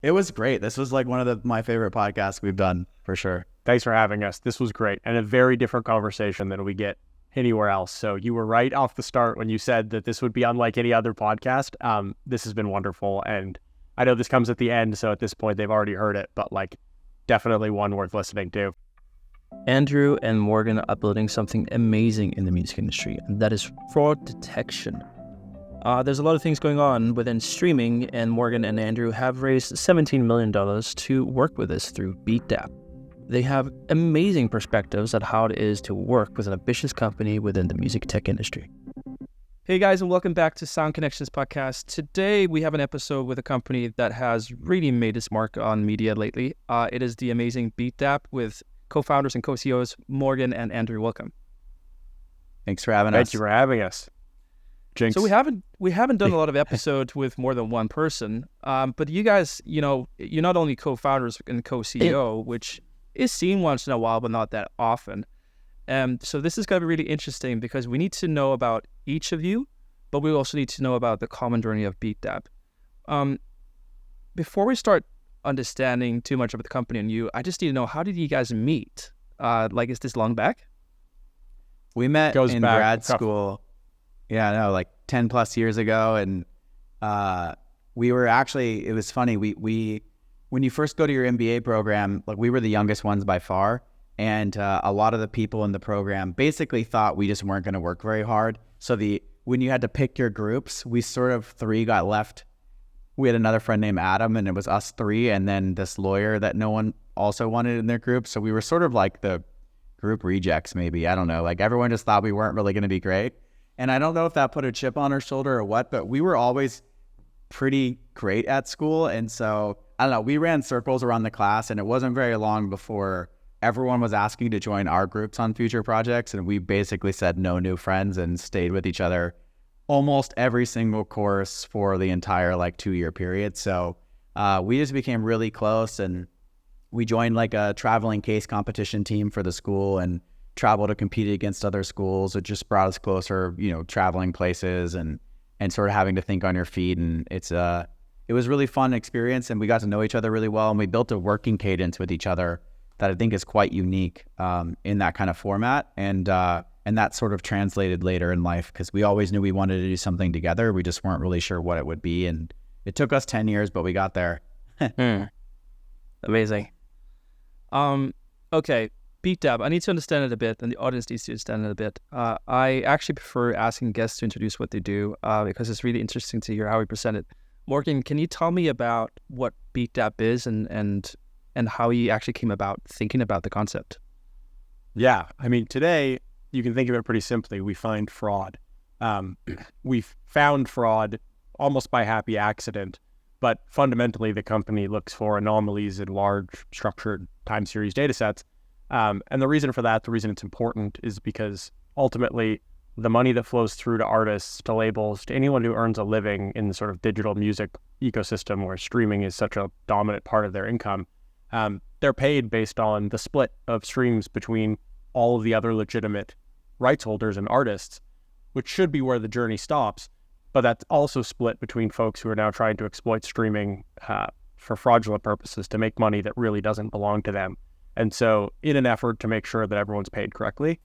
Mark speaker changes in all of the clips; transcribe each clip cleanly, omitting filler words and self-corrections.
Speaker 1: It was great. This was like one of my favorite podcasts we've done for sure.
Speaker 2: Thanks for having us. This was great and a very different conversation than we get anywhere else. So you were right off the start when you said that this would be unlike any other podcast. This has been wonderful. And I know this comes at the end, so at this point they've already heard it, but like definitely one worth listening to.
Speaker 3: Andrew and Morgan are building something amazing in the music industry, and that is fraud detection. There's a lot of things going on within streaming, and Morgan and Andrew have raised $17 million to work with us through Beatdapp. They have amazing perspectives on how it is to work with an ambitious company within the music tech industry. Hey guys, and welcome back to Sound Connections Podcast. Today we have an episode with a company that has really made its mark on media lately. It is the amazing Beatdapp with co-founders and co-CEOs Morgan and Andrew. Welcome.
Speaker 1: Thanks for having us.
Speaker 2: Thank you for having us. Jinx.
Speaker 3: So we haven't done a lot of episodes with more than one person, but you guys, you're not only co-founders and co-CEO, which is seen once in a while, but not that often. So this is going to be really interesting because we need to know about each of you, but we also need to know about the common journey of Beatdapp. Before we start understanding too much about the company and you, I just need to know, how did you guys meet? Is this long back?
Speaker 1: We met in grad school. Yeah, no, like 10 plus years ago. And we were actually, it was funny. We when you first go to your MBA program, like we were the youngest ones by far. And a lot of the people in the program basically thought we just weren't going to work very hard. So when you had to pick your groups, we sort of three got left. We had another friend named Adam, and it was us three, and then this lawyer that no one also wanted in their group. So we were sort of like the group rejects, maybe. I don't know. Like everyone just thought we weren't really going to be great. And I don't know if that put a chip on our shoulder or what, but we were always pretty great at school. And so, I don't know, we ran circles around the class, and it wasn't very long before everyone was asking to join our groups on future projects. And we basically said no new friends and stayed with each other almost every single course for the entire 2-year period. So we just became really close, and we joined like a traveling case competition team for the school and travel to compete against other schools. It just brought us closer, traveling places and sort of having to think on your feet. And it was really fun experience, and we got to know each other really well, and we built a working cadence with each other that I think is quite unique in that kind of format. And that sort of translated later in life because we always knew we wanted to do something together. We just weren't really sure what it would be. And it took us 10 years, but we got there.
Speaker 3: Amazing. Okay. Beatdapp, I need to understand it a bit, and the audience needs to understand it a bit. I actually prefer asking guests to introduce what they do because it's really interesting to hear how we present it. Morgan, can you tell me about what Beatdapp is and how you actually came about thinking about the concept?
Speaker 2: Yeah, I mean, today you can think of it pretty simply. We find fraud. We've found fraud almost by happy accident, but fundamentally the company looks for anomalies in large structured time series data sets. And the reason for that, the reason it's important is because ultimately the money that flows through to artists, to labels, to anyone who earns a living in the sort of digital music ecosystem where streaming is such a dominant part of their income, they're paid based on the split of streams between all of the other legitimate rights holders and artists, which should be where the journey stops. But that's also split between folks who are now trying to exploit streaming for fraudulent purposes to make money that really doesn't belong to them. And so in an effort to make sure that everyone's paid correctly,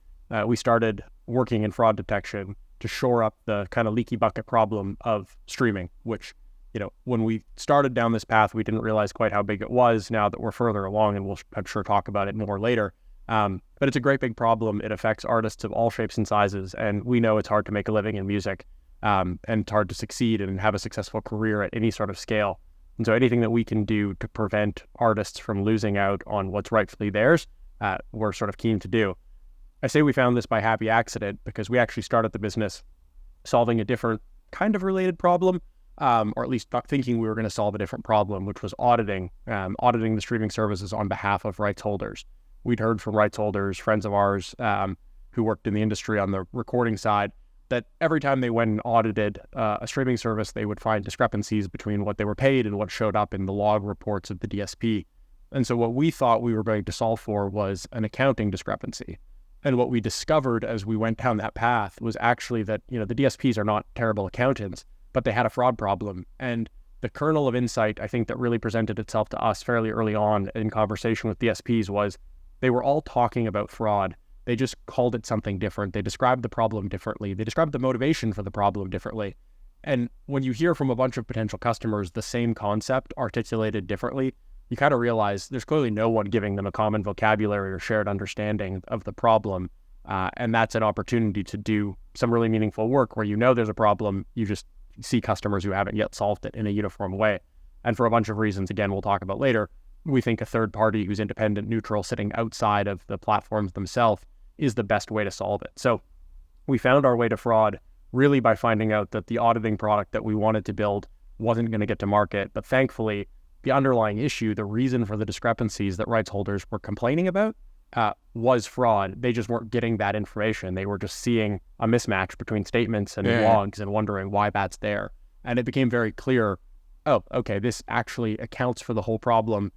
Speaker 2: we started working in fraud detection to shore up the kind of leaky bucket problem of streaming, which, when we started down this path, we didn't realize quite how big it was. Now that we're further along, and we'll, I'm sure, talk about it more later. But it's a great big problem. It affects artists of all shapes and sizes. And we know it's hard to make a living in music, and it's hard to succeed and have a successful career at any sort of scale. And so anything that we can do to prevent artists from losing out on what's rightfully theirs, we're sort of keen to do. I say we found this by happy accident because we actually started the business solving a different kind of related problem, or at least thinking we were going to solve a different problem, which was auditing the streaming services on behalf of rights holders. We'd heard from rights holders, friends of ours who worked in the industry on the recording side, that every time they went and audited a streaming service, they would find discrepancies between what they were paid and what showed up in the log reports of the DSP. And so what we thought we were going to solve for was an accounting discrepancy. And what we discovered as we went down that path was actually that, the DSPs are not terrible accountants, but they had a fraud problem. And the kernel of insight, I think, that really presented itself to us fairly early on in conversation with DSPs was they were all talking about fraud. They just called it something different. They described the problem differently. They described the motivation for the problem differently. And when you hear from a bunch of potential customers the same concept articulated differently, you kind of realize there's clearly no one giving them a common vocabulary or shared understanding of the problem. And that's an opportunity to do some really meaningful work where you know there's a problem, you just see customers who haven't yet solved it in a uniform way. And for a bunch of reasons, again, we'll talk about later, we think a third party who's independent, neutral, sitting outside of the platforms themselves is the best way to solve it. So we found our way to fraud really by finding out that the auditing product that we wanted to build wasn't going to get to market. But thankfully, the underlying issue, the reason for the discrepancies that rights holders were complaining about was fraud. They just weren't getting that information. They were just seeing a mismatch between statements and logs and wondering why that's there. And it became very clear, oh, okay, this actually accounts for the whole problem,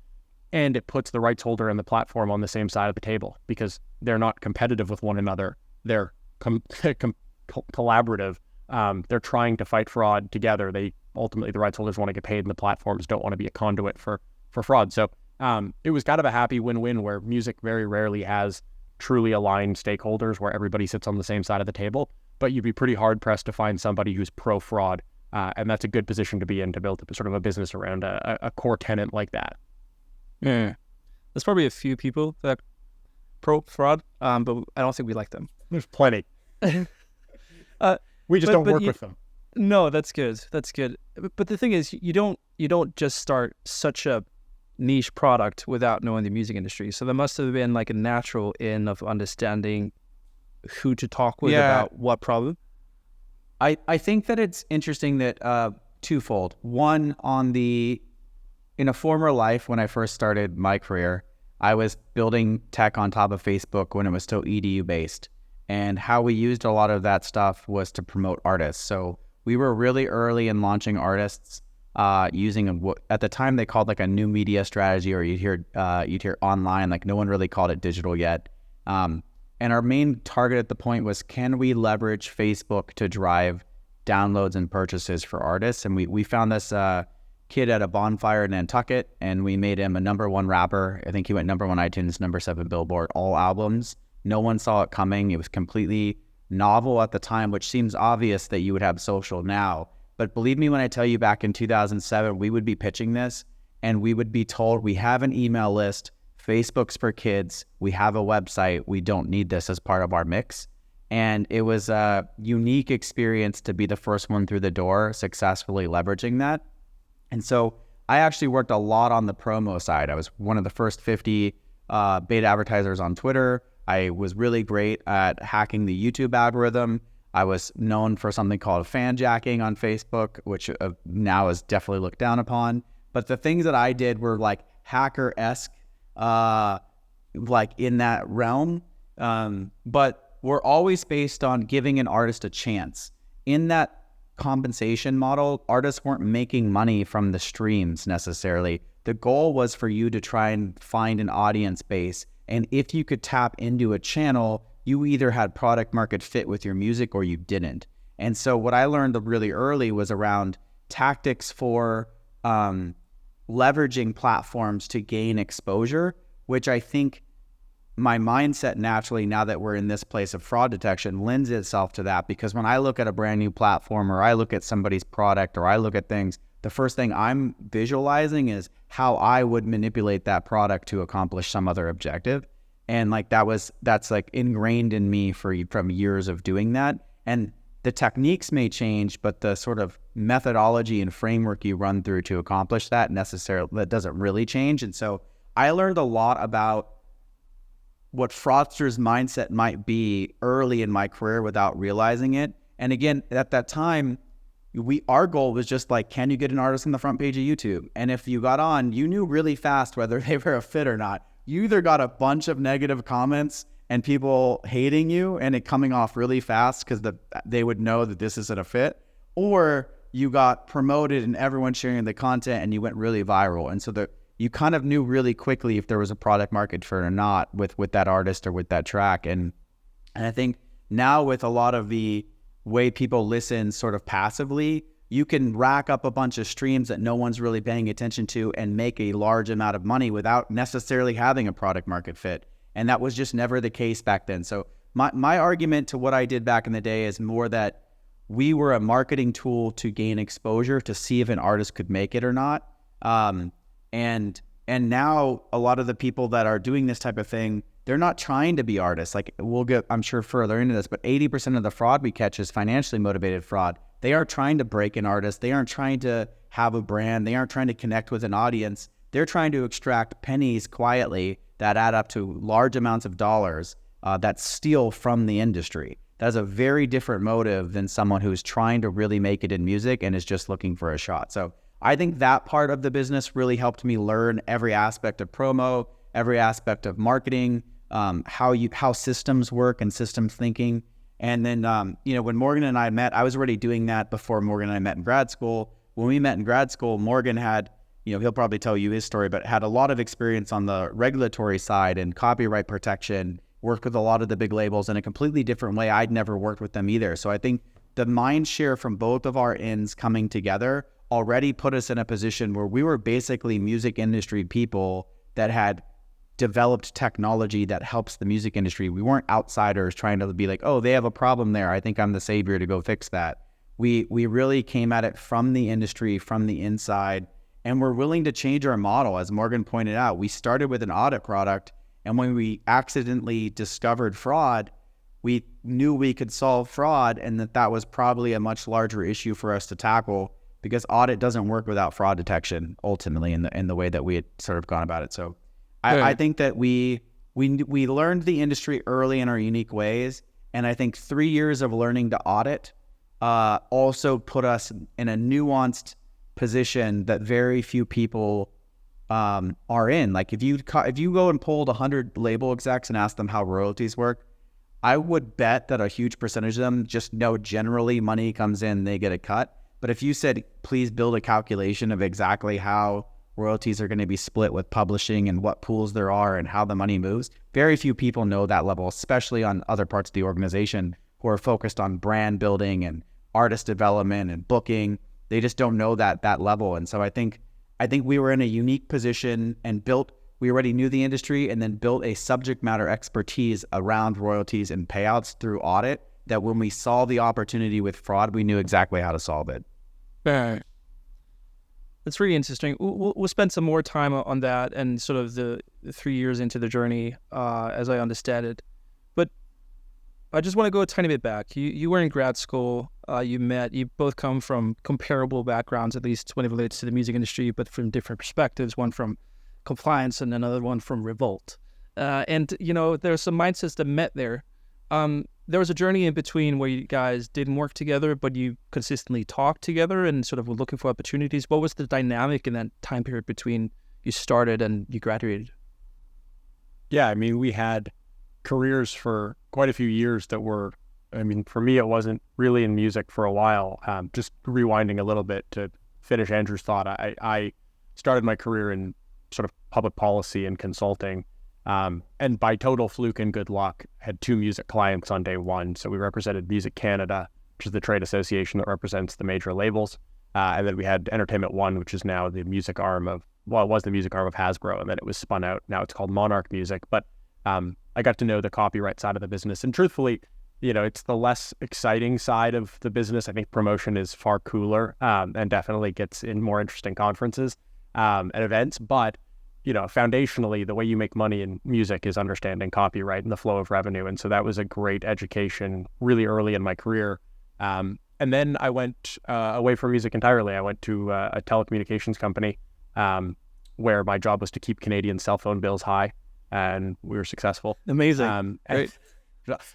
Speaker 2: and it puts the rights holder and the platform on the same side of the table because they're not competitive with one another. They're collaborative. They're trying to fight fraud together. Ultimately, the rights holders want to get paid and the platforms don't want to be a conduit for fraud. So it was kind of a happy win-win where music very rarely has truly aligned stakeholders where everybody sits on the same side of the table, but you'd be pretty hard-pressed to find somebody who's pro-fraud. And that's a good position to be in to build sort of a business around a core tenant like that.
Speaker 3: Yeah. There's probably a few people that pro-fraud, but I don't think we like them.
Speaker 2: There's plenty. We just don't work with them.
Speaker 3: No, that's good. That's good. But the thing is, you don't just start such a niche product without knowing the music industry. So there must have been like a natural in of understanding who to talk with about what problem.
Speaker 1: I think that it's interesting that twofold. One, in a former life when I first started my career, I was building tech on top of Facebook when it was still EDU based. And how we used a lot of that stuff was to promote artists. So we were really early in launching artists using what at the time they called like a new media strategy, or you'd hear online, like no one really called it digital yet. And our main target at the point was, can we leverage Facebook to drive downloads and purchases for artists? And we found this kid at a bonfire in Nantucket, and we made him a #1 rapper. I think he went #1 iTunes, #7 Billboard, all albums. No one saw it coming. It was completely novel at the time, which seems obvious that you would have social now. But believe me when I tell you, back in 2007, we would be pitching this and we would be told, we have an email list, Facebook's for kids, we have a website, we don't need this as part of our mix. And it was a unique experience to be the first one through the door, successfully leveraging that. And so I actually worked a lot on the promo side. I was one of the first 50 paid advertisers on Twitter. I was really great at hacking the YouTube algorithm. I was known for something called fan jacking on Facebook, which now is definitely looked down upon. But the things that I did were like hacker-esque, like in that realm. But we're always based on giving an artist a chance. In that compensation model, artists weren't making money from the streams necessarily. The goal was for you to try and find an audience base. And if you could tap into a channel, you either had product market fit with your music or you didn't. And so what I learned really early was around tactics for leveraging platforms to gain exposure, which I think my mindset naturally, now that we're in this place of fraud detection, lends itself to that. Because when I look at a brand new platform, or I look at somebody's product, or I look at things, the first thing I'm visualizing is how I would manipulate that product to accomplish some other objective. And like that's like ingrained in me from years of doing that. And the techniques may change, but the sort of methodology and framework you run through to accomplish that that doesn't really change. And so I learned a lot about what fraudsters' mindset might be early in my career without realizing it. And again, at that time, our goal was just like, can you get an artist on the front page of YouTube? And if you got on, you knew really fast whether they were a fit or not. You either got a bunch of negative comments and people hating you and it coming off really fast because they would know that this isn't a fit, or you got promoted and everyone sharing the content and you went really viral. And so you kind of knew really quickly if there was a product market fit or not with that artist or with that track. And I think now with a lot of the way people listen sort of passively, you can rack up a bunch of streams that no one's really paying attention to and make a large amount of money without necessarily having a product market fit. And that was just never the case back then. So my argument to what I did back in the day is more that we were a marketing tool to gain exposure to see if an artist could make it or not. And now a lot of the people that are doing this type of thing, they're not trying to be artists. Like, we'll get, I'm sure, further into this, but 80% of the fraud we catch is financially motivated fraud. They aren't trying to break an artist. They aren't trying to have a brand. They aren't trying to connect with an audience. They're trying to extract pennies quietly that add up to large amounts of dollars that steal from the industry. That's a very different motive than someone who's trying to really make it in music and is just looking for a shot. So I think that part of the business really helped me learn every aspect of promo, every aspect of marketing, how systems work and systems thinking. And then, when Morgan and I met, I was already doing that before Morgan and I met in grad school. When we met in grad school, Morgan had, he'll probably tell you his story, but had a lot of experience on the regulatory side and copyright protection, worked with a lot of the big labels in a completely different way. I'd never worked with them either. So I think the mind share from both of our ends coming together already put us in a position where we were basically music industry people that had developed technology that helps the music industry. We weren't outsiders trying to be like, oh, they have a problem there, I think I'm the savior to go fix that. We really came at it from the industry, from the inside, and we're willing to change our model. As Morgan pointed out, we started with an audit product, and when we accidentally discovered fraud, we knew we could solve fraud, and that was probably a much larger issue for us to tackle, because audit doesn't work without fraud detection, ultimately, in the way that we had sort of gone about it. So I think that we learned the industry early in our unique ways, and I think 3 years of learning to audit also put us in a nuanced position that very few people are in. Like, if you go and polled 100 label execs and asked them how royalties work, I would bet that a huge percentage of them just know generally money comes in, they get a cut. But if you said, please build a calculation of exactly how royalties are going to be split with publishing and what pools there are and how the money moves, very few people know that level, especially on other parts of the organization who are focused on brand building and artist development and booking. They just don't know that level. And so I think we were in a unique position and we already knew the industry and then built a subject matter expertise around royalties and payouts through audit, that when we saw the opportunity with fraud, we knew exactly how to solve it.
Speaker 3: That's really interesting. We'll spend some more time on that and sort of the 3 years into the journey, as I understand it. But I just want to go a tiny bit back. You were in grad school. You both come from comparable backgrounds, at least when it relates to the music industry, but from different perspectives. One from compliance and another one from revolt. And there are some mindsets that met there. There was a journey in between where you guys didn't work together, but you consistently talked together and sort of were looking for opportunities. What was the dynamic in that time period between you started and you graduated?
Speaker 2: Yeah, we had careers for quite a few years that were, for me, it wasn't really in music for a while. Just rewinding a little bit to finish Andrew's thought, I started my career in sort of public policy and consulting. And by total fluke and good luck, had 2 music clients on day one. So we represented Music Canada, which is the trade association that represents the major labels. And then we had Entertainment One, which is now the music arm of, it was the music arm of Hasbro, and then it was spun out. Now it's called Monarch Music. But I got to know the copyright side of the business. And truthfully, it's the less exciting side of the business. I think promotion is far cooler and definitely gets in more interesting conferences and events. But foundationally, the way you make money in music is understanding copyright and the flow of revenue. And so that was a great education really early in my career. And then I went away from music entirely. I went to a telecommunications company where my job was to keep Canadian cell phone bills high, and we were successful.
Speaker 3: Amazing.
Speaker 2: Great.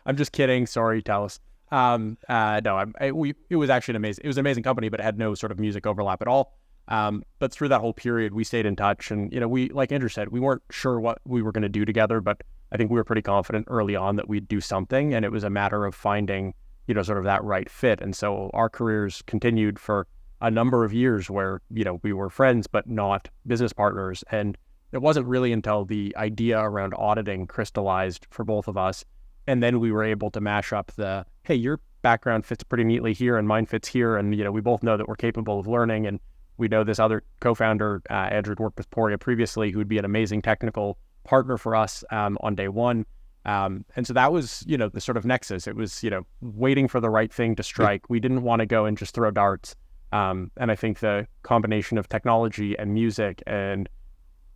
Speaker 2: I'm just kidding. Sorry, TELUS. It was actually it was an amazing company, but it had no sort of music overlap at all. But through that whole period, we stayed in touch, and we, like Andrew said, we weren't sure what we were going to do together, but I think we were pretty confident early on that we'd do something, and it was a matter of finding sort of that right fit. And so our careers continued for a number of years where we were friends but not business partners. And it wasn't really until the idea around auditing crystallized for both of us, and then we were able to mash up the, hey, you're background fits pretty neatly here and mine fits here. And, we both know that we're capable of learning. And we know this other co-founder, Andrew, had worked with Poria previously, who would be an amazing technical partner for us on day one. And so that was, the sort of nexus. It was, waiting for the right thing to strike. We didn't want to go and just throw darts. And I think the combination of technology and music and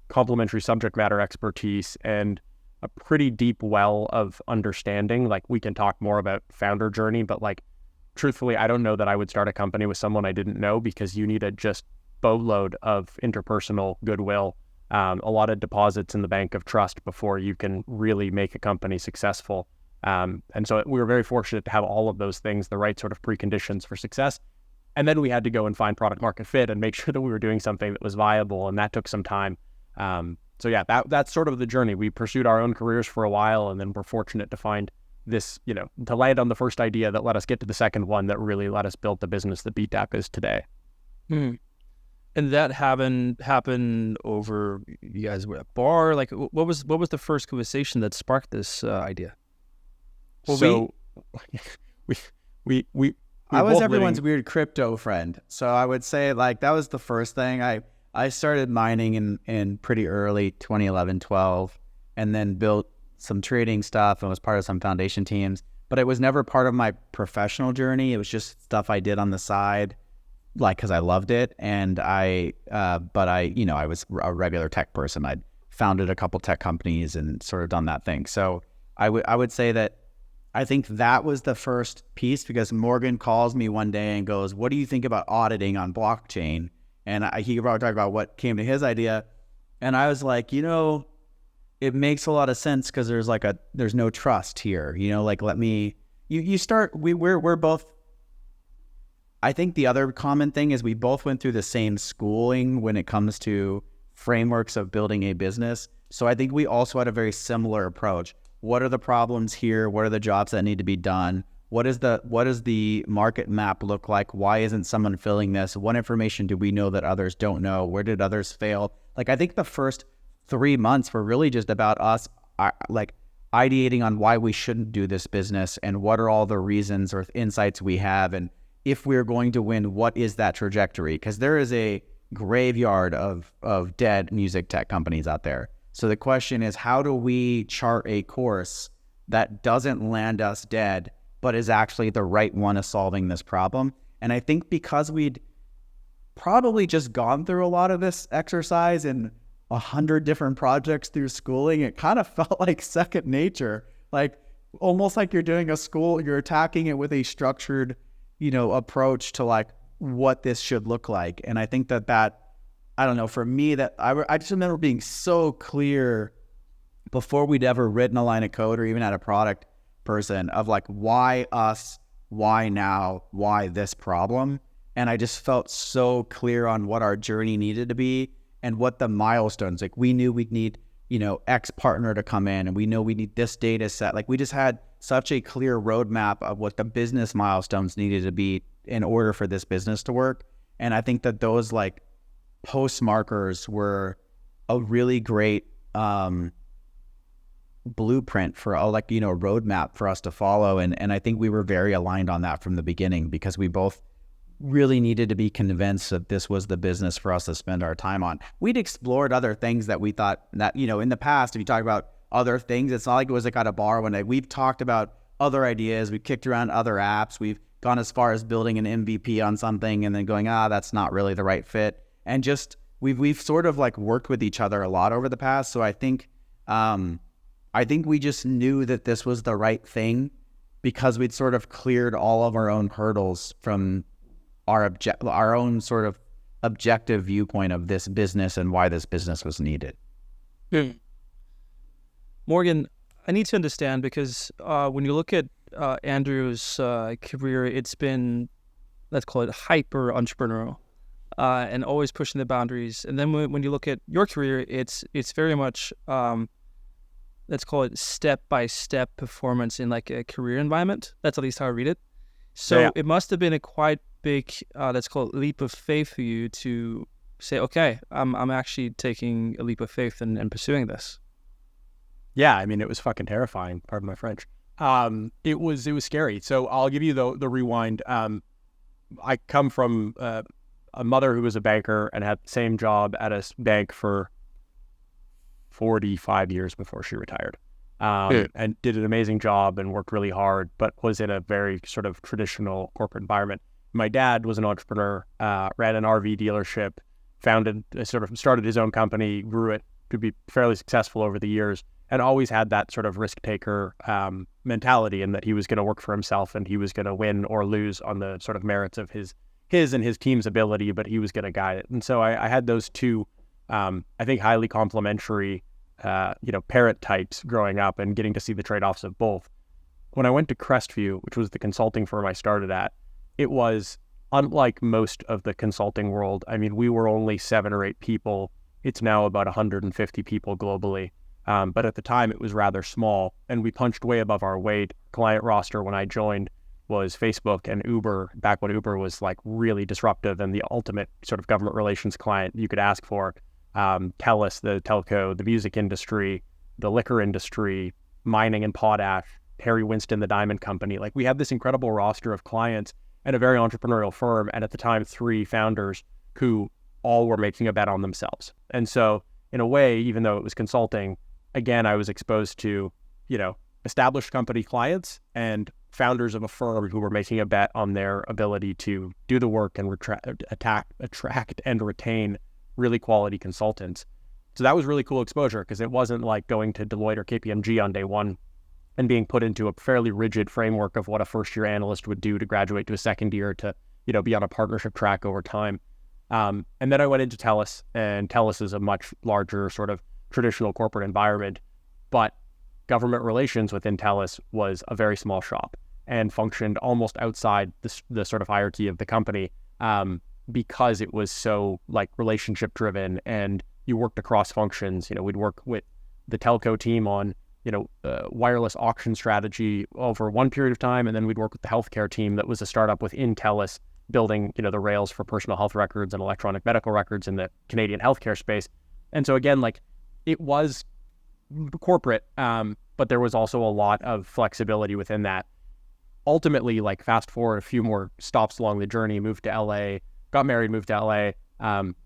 Speaker 2: complementary subject matter expertise and a pretty deep well of understanding, like we can talk more about founder journey, but like, truthfully, I don't know that I would start a company with someone I didn't know, because you need a just boatload of interpersonal goodwill, a lot of deposits in the bank of trust before you can really make a company successful. And so we were very fortunate to have all of those things, the right sort of preconditions for success. And then we had to go and find product market fit and make sure that we were doing something that was viable. And that took some time. So yeah, that's sort of the journey. We pursued our own careers for a while, and then we're fortunate to find this, to land on the first idea that let us get to the second one that really let us build the business that Beatdapp is today.
Speaker 3: And that happened over, you guys were at a bar? Like, what was the first conversation that sparked this idea?
Speaker 1: Well,
Speaker 2: so we
Speaker 1: I was everyone's weird crypto friend. So I would say like that was the first thing. I started mining in pretty early 2011, 12, and then built some trading stuff and was part of some foundation teams. But it was never part of my professional journey. It was just stuff I did on the side, like because I loved it. And I was a regular tech person. I'd founded a couple tech companies and sort of done that thing. So I would say that I think that was the first piece, because Morgan calls me one day and goes, "What do you think about auditing on blockchain?" And he brought talk about what came to his idea. And I was like, it makes a lot of sense, because there's no trust here. We're both, I think the other common thing is we both went through the same schooling when it comes to frameworks of building a business. So I think we also had a very similar approach. What are the problems here? What are the jobs that need to be done? What does the market map look like? Why isn't someone filling this? What information do we know that others don't know? Where did others fail? Like, I think the first 3 months were really just about us ideating on why we shouldn't do this business, and what are all the reasons or insights we have, and if we're going to win, what is that trajectory? Because there is a graveyard of dead music tech companies out there. So the question is, how do we chart a course that doesn't land us dead, but is actually the right one of solving this problem? And I think because we'd probably just gone through a lot of this exercise in 100 different projects through schooling, it kind of felt like second nature, like almost like you're doing a school, you're attacking it with a structured, approach to like what this should look like. And I think that I don't know, for me, that I just remember being so clear before we'd ever written a line of code or even had a product person of like, why us, why now, why this problem? And I just felt so clear on what our journey needed to be and what the milestones, like we knew we'd need, X partner to come in, and we know we need this data set. Like we just had such a clear roadmap of what the business milestones needed to be in order for this business to work. And I think that those like post markers were a really great blueprint for roadmap for us to follow. And I think we were very aligned on that from the beginning, because we both really needed to be convinced that this was the business for us to spend our time on. We'd explored other things that we thought that, in the past, if you talk about other things, it's not like it was like at a bar one day. We've talked about other ideas. We've kicked around other apps. We've gone as far as building an MVP on something and then going, that's not really the right fit. And just, we've sort of like worked with each other a lot over the past. So I think we just knew that this was the right thing, because we'd sort of cleared all of our own hurdles from our own sort of objective viewpoint of this business and why this business was needed.
Speaker 3: Morgan, I need to understand, because when you look at Andrew's career, it's been, let's call it hyper entrepreneurial, and always pushing the boundaries. And then when you look at your career, it's very much, let's call it step-by-step performance in like a career environment. That's at least how I read it. So yeah. It must have been a quite big, let's call it leap of faith for you to say, okay, I'm actually taking a leap of faith and pursuing this.
Speaker 2: Yeah, I mean, it was fucking terrifying, pardon my French. It was scary. So I'll give you the rewind. I come from a mother who was a banker and had the same job at a bank for 45 years before she retired, and did an amazing job and worked really hard, but was in a very sort of traditional corporate environment. My dad was an entrepreneur, ran an RV dealership, started his own company, grew it to be fairly successful over the years, and always had that sort of risk taker mentality, and that he was going to work for himself and he was going to win or lose on the sort of merits of his and his team's ability, but he was going to guide it. And so I had those two, I think, highly complementary, parent types growing up and getting to see the trade-offs of both. When I went to Crestview, which was the consulting firm I started at, it was unlike most of the consulting world. I mean, we were only 7 or 8 people. It's now about 150 people globally. But at the time it was rather small, and we punched way above our weight. Client roster when I joined was Facebook and Uber, back when Uber was like really disruptive and the ultimate sort of government relations client you could ask for. TELUS, the telco, the music industry, the liquor industry, mining and potash, Harry Winston, the diamond company. Like, we had this incredible roster of clients and a very entrepreneurial firm. And at the time, 3 founders who all were making a bet on themselves. And so in a way, even though it was consulting, again, I was exposed to, established company clients and founders of a firm who were making a bet on their ability to do the work and attract and retain really quality consultants. So that was really cool exposure, because it wasn't like going to Deloitte or KPMG on day one and being put into a fairly rigid framework of what a first-year analyst would do to graduate to a second year to, be on a partnership track over time. And then I went into TELUS, and TELUS is a much larger sort of traditional corporate environment, but government relations within TELUS was a very small shop and functioned almost outside the sort of hierarchy of the company, because it was so like relationship driven, and you worked across functions. We'd work with the telco team on, wireless auction strategy over one period of time, and then we'd work with the healthcare team that was a startup within TELUS building, the rails for personal health records and electronic medical records in the Canadian healthcare space. And so again, like, it was corporate, but there was also a lot of flexibility within that. Ultimately, like, fast forward a few more stops along the journey, moved to LA, got married, moved to LA,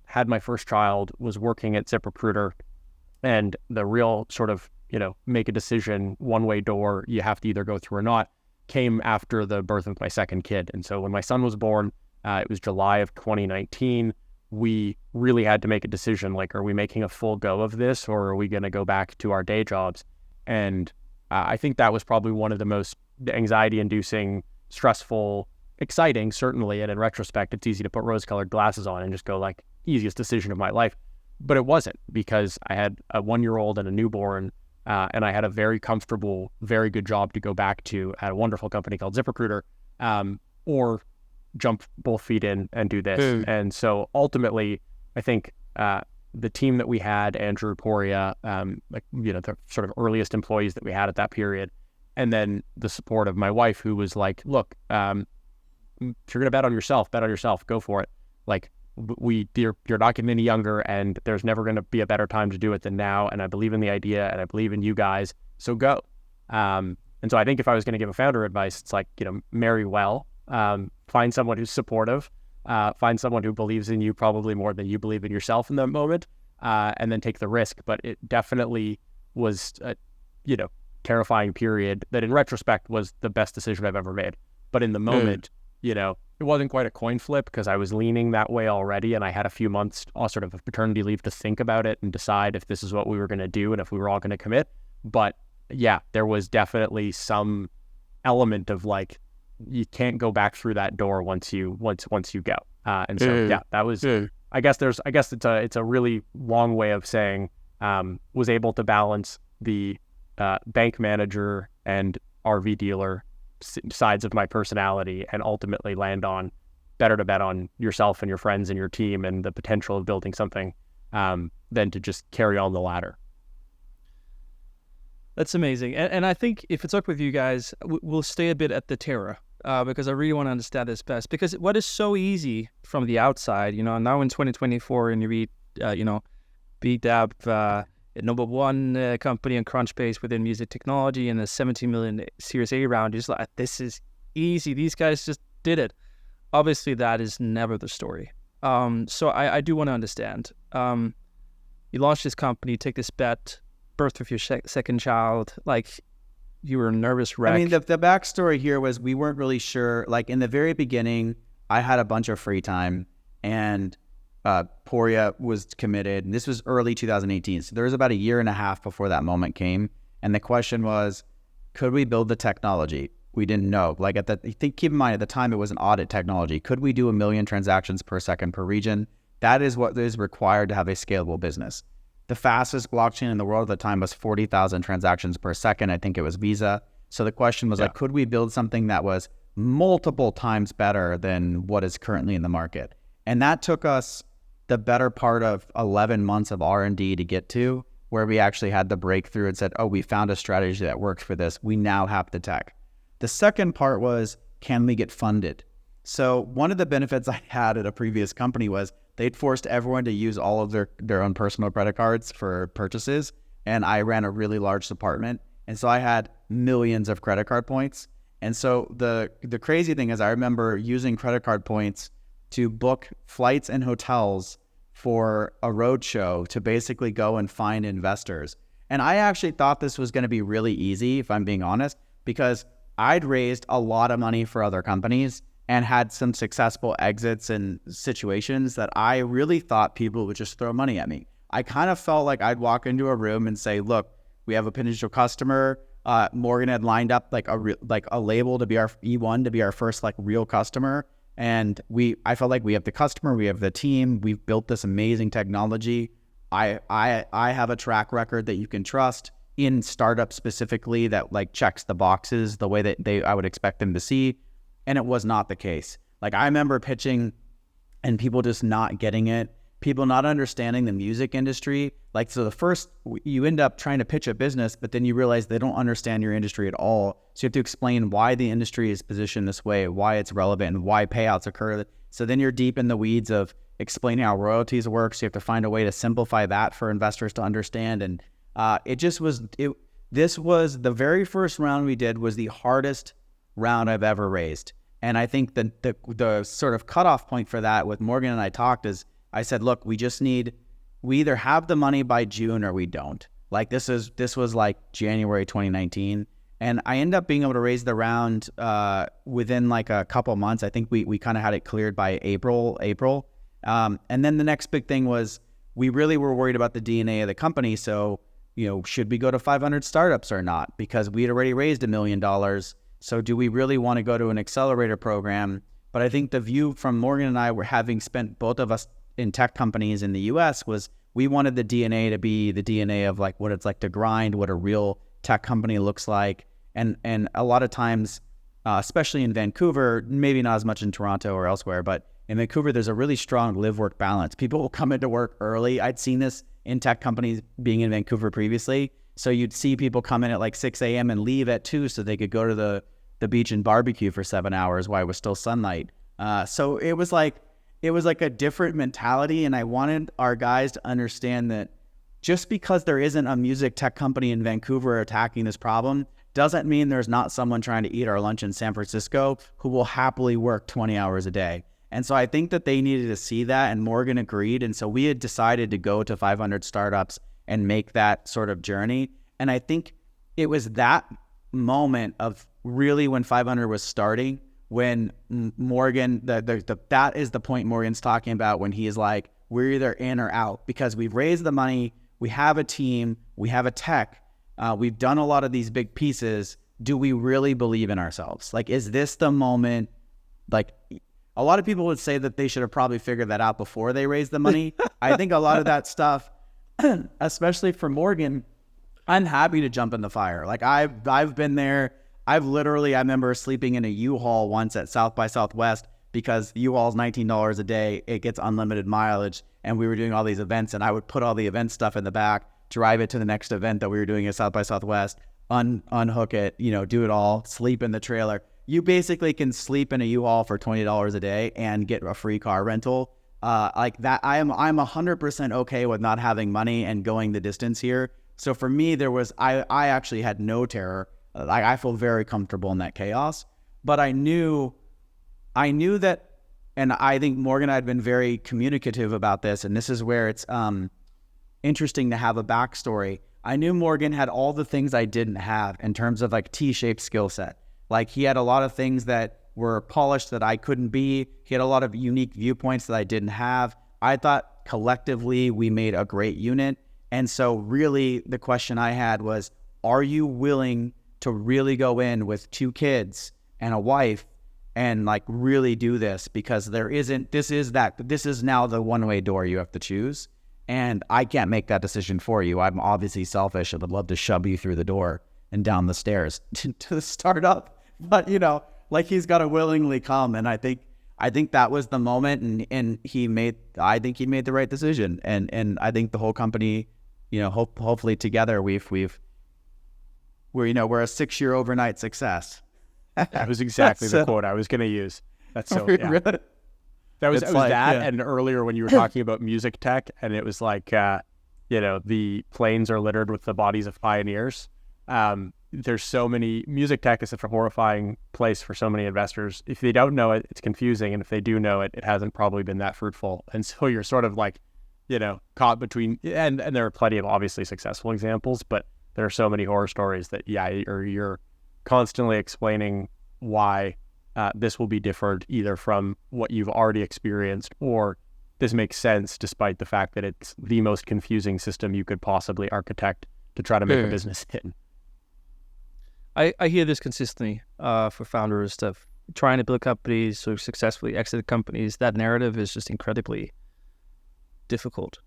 Speaker 2: had my first child, was working at ZipRecruiter, and the real sort of, make a decision, one-way door, you have to either go through or not, came after the birth of my second kid. And so when my son was born, it was July of 2019, we really had to make a decision, like, are we making a full go of this, or are we going to go back to our day jobs? And I think that was probably one of the most anxiety-inducing, stressful, exciting, certainly, and in retrospect, it's easy to put rose-colored glasses on and just go, like, easiest decision of my life. But it wasn't, because I had a 1-year-old and a newborn, and I had a very comfortable, very good job to go back to at a wonderful company called ZipRecruiter, or jump both feet in and do this. And so ultimately, I think the team that we had, Andrew, Poria, the sort of earliest employees that we had at that period, and then the support of my wife, who was like, look, if you're going to bet on yourself, go for it. Like, you're not getting any younger, and there's never going to be a better time to do it than now. And I believe in the idea, and I believe in you guys, so go. And so I think if I was going to give a founder advice, it's like, marry well, find someone who's supportive, find someone who believes in you probably more than you believe in yourself in that moment, and then take the risk. But it definitely was a, terrifying period that in retrospect was the best decision I've ever made. But in the moment, it wasn't quite a coin flip, because I was leaning that way already, and I had a few months sort of paternity leave to think about it and decide if this is what we were going to do and if we were all going to commit. But yeah, there was definitely some element of like, you can't go back through that door once you go. And so yeah, that was. I guess it's a really long way of saying was able to balance the bank manager and RV dealer sides of my personality, and ultimately land on better to bet on yourself and your friends and your team and the potential of building something than to just carry on the ladder.
Speaker 3: That's amazing. And I think if it's up with you guys, we'll stay a bit at the Terra, because I really want to understand this best. Because what is so easy from the outside, now in 2024, and you read, Beatdapp, number one company on Crunchbase within music technology, and a 17 million Series A round. You're just like, this is easy. These guys just did it. Obviously, that is never the story. So I do want to understand. You launched this company, take this bet, birth of your second child. Like, you were a nervous wreck.
Speaker 1: I mean, the backstory here was we weren't really sure. Like, in the very beginning, I had a bunch of free time, and Poria was committed. And this was early 2018. So there was about a year and a half before that moment came. And the question was, could we build the technology? We didn't know. Like, keep in mind, at the time, it was an audit technology. Could we do 1 million transactions per second per region? That is what is required to have a scalable business. The fastest blockchain in the world at the time was 40,000 transactions per second. I think it was Visa. So the question was like, could we build something that was multiple times better than what is currently in the market? And that took us the better part of 11 months of R&D to get to, where we actually had the breakthrough and said, oh, we found a strategy that works for this. We now have the tech. The second part was, can we get funded? So one of the benefits I had at a previous company was they'd forced everyone to use all of their own personal credit cards for purchases. And I ran a really large department. And so I had millions of credit card points. And so the crazy thing is, I remember using credit card points to book flights and hotels for a roadshow to basically go and find investors. And I actually thought this was going to be really easy, if I'm being honest, because I'd raised a lot of money for other companies and had some successful exits and situations that I really thought people would just throw money at me. I kind of felt like I'd walk into a room and say, look, we have a potential customer. Morgan had lined up like a label to be our E1, to be our first like real customer. And I felt like we have the customer, we have the team, we've built this amazing technology. I have a track record that you can trust in startups specifically that like checks the boxes the way that I would expect them to see. And it was not the case. Like, I remember pitching and people just not getting it, people not understanding the music industry. Like, so you end up trying to pitch a business, but then you realize they don't understand your industry at all. So you have to explain why the industry is positioned this way, why it's relevant, and why payouts occur. So then you're deep in the weeds of explaining how royalties work. So you have to find a way to simplify that for investors to understand. And this was the very first round we did was the hardest round I've ever raised. And I think the sort of cutoff point for that with Morgan and I talked is, I said, look, we either have the money by June or we don't. Like, this was like January 2019. And I ended up being able to raise the round within like a couple months. I think we kind of had it cleared by April. And then the next big thing was, we really were worried about the DNA of the company. So, should we go to 500 startups or not? Because we had already raised $1 million. So do we really want to go to an accelerator program? But I think the view from Morgan and I, were having spent both of us in tech companies in the US, was we wanted the DNA to be the DNA of like what it's like to grind, what a real tech company looks like. And a lot of times, especially in Vancouver, maybe not as much in Toronto or elsewhere, but in Vancouver, there's a really strong live-work balance. People will come into work early. I'd seen this in tech companies being in Vancouver previously. So you'd see people come in at like 6 a.m. and leave at 2 so they could go to the beach and barbecue for 7 hours while it was still sunlight. So it was like a different mentality. And I wanted our guys to understand that just because there isn't a music tech company in Vancouver attacking this problem doesn't mean there's not someone trying to eat our lunch in San Francisco who will happily work 20 hours a day. And so I think that they needed to see that, and Morgan agreed. And so we had decided to go to 500 startups and make that sort of journey. And I think it was that moment of really when 500 was starting, when Morgan, that is the point Morgan's talking about, when he is like, we're either in or out, because we've raised the money, we have a team, we have a tech, we've done a lot of these big pieces. Do we really believe in ourselves? Like, is this the moment? Like, a lot of people would say that they should have probably figured that out before they raised the money. I think a lot of that stuff, especially for Morgan, I'm happy to jump in the fire. Like, I've been there. I remember sleeping in a U-Haul once at South by Southwest, because U-Haul's $19 a day. It gets unlimited mileage. And we were doing all these events, and I would put all the event stuff in the back, drive it to the next event that we were doing at South by Southwest, unhook it, do it all, sleep in the trailer. You basically can sleep in a U-Haul for $20 a day and get a free car rental. like that. I'm 100% okay with not having money and going the distance here. So for me, I actually had no terror. I feel very comfortable in that chaos, but I knew that, and I think Morgan and I had been very communicative about this, and this is where it's interesting to have a backstory. I knew Morgan had all the things I didn't have in terms of like T-shaped skill set. Like he had a lot of things that were polished that I couldn't be. He had a lot of unique viewpoints that I didn't have. I thought collectively we made a great unit. And so really the question I had was, are you willing to really go in with 2 kids and a wife and like really do this? Because this is now the one-way door you have to choose. And I can't make that decision for you. I'm obviously selfish. I would love to shove you through the door and down the stairs to the startup. But, you know, like he's got to willingly come. And I think that was the moment. And I think he made the right decision. And I think the whole company, you know, hopefully together we're a 6-year overnight success.
Speaker 2: That was exactly the quote I was going to use. That's so, yeah. That was and earlier when you were talking about music tech, and it was like, the planes are littered with the bodies of pioneers. There's so many, music tech is such a horrifying place for so many investors. If they don't know it, it's confusing. And if they do know it, it hasn't probably been that fruitful. And so you're sort of like, caught between, and there are plenty of obviously successful examples, but there are so many horror stories that, you're constantly explaining why this will be different either from what you've already experienced, or this makes sense despite the fact that it's the most confusing system you could possibly architect to try to make a business in.
Speaker 3: I hear this consistently for founders of trying to build companies or successfully exit companies. That narrative is just incredibly difficult.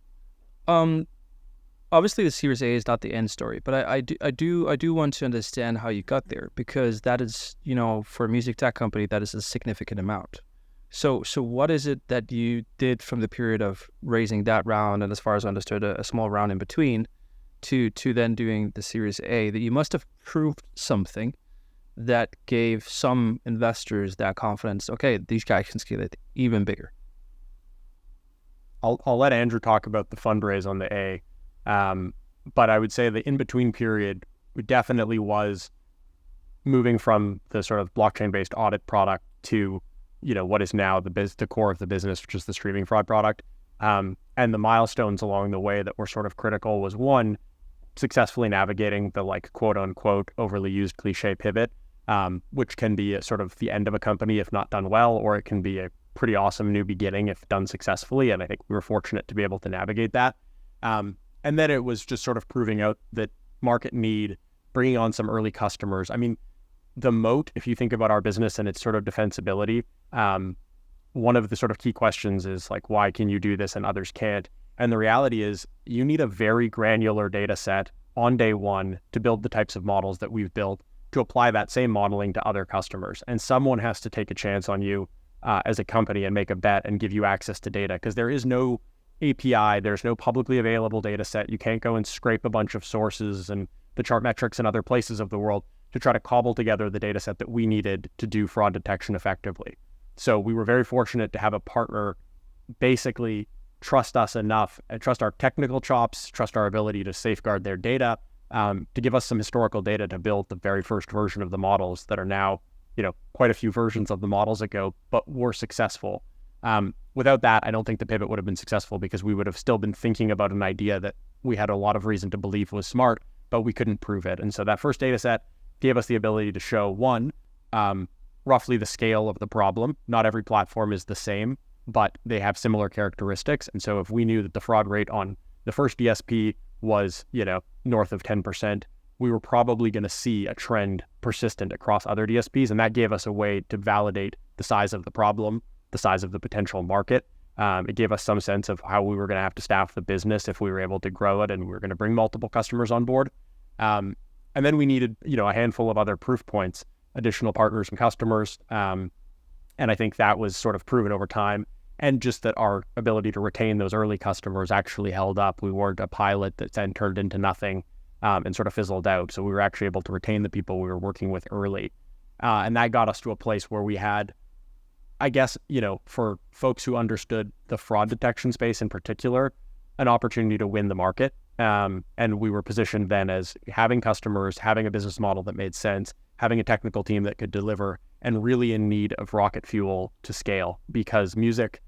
Speaker 3: Obviously, the Series A is not the end story, but I do want to understand how you got there, because that is, for a music tech company, that is a significant amount. So what is it that you did from the period of raising that round, and as far as I understood, a small round in between, to then doing the Series A, that you must have proved something that gave some investors that confidence? Okay, these guys can scale it even bigger.
Speaker 2: I'll let Andrew talk about the fundraise on the A. But I would say the in-between period definitely was moving from the sort of blockchain-based audit product to, what is now the core of the business, which is the streaming fraud product. And the milestones along the way that were sort of critical was, one, successfully navigating the quote unquote overly used cliche pivot, which can be sort of the end of a company if not done well, or it can be a pretty awesome new beginning if done successfully. And I think we were fortunate to be able to navigate that. And then it was just sort of proving out that market need, bringing on some early customers. I mean, the moat, if you think about our business and its sort of defensibility, one of the sort of key questions is like, why can you do this and others can't? And the reality is you need a very granular data set on day one to build the types of models that we've built, to apply that same modeling to other customers. And someone has to take a chance on you as a company and make a bet and give you access to data, because there is no API, there's no publicly available data set. You can't go and scrape a bunch of sources and the Chartmetrics and other places of the world to try to cobble together the data set that we needed to do fraud detection effectively. So we were very fortunate to have a partner basically trust us enough and trust our technical chops, trust our ability to safeguard their data, to give us some historical data to build the very first version of the models that are now, quite a few versions of the models ago, but were successful. Without that, I don't think the pivot would have been successful, because we would have still been thinking about an idea that we had a lot of reason to believe was smart, but we couldn't prove it. And so that first data set gave us the ability to show, one, roughly the scale of the problem. Not every platform is the same, but they have similar characteristics. And so if we knew that the fraud rate on the first DSP was, north of 10%, we were probably going to see a trend persistent across other DSPs. And that gave us a way to validate the size of the problem, the size of the potential market. It gave us some sense of how we were going to have to staff the business if we were able to grow it and we were going to bring multiple customers on board. And then we needed, a handful of other proof points, additional partners and customers. And I think that was sort of proven over time. And just that our ability to retain those early customers actually held up. We weren't a pilot that then turned into nothing and sort of fizzled out. So we were actually able to retain the people we were working with early. And that got us to a place where we had I guess, for folks who understood the fraud detection space in particular, an opportunity to win the market. And we were positioned then as having customers, having a business model that made sense, having a technical team that could deliver, and really in need of rocket fuel to scale, because music,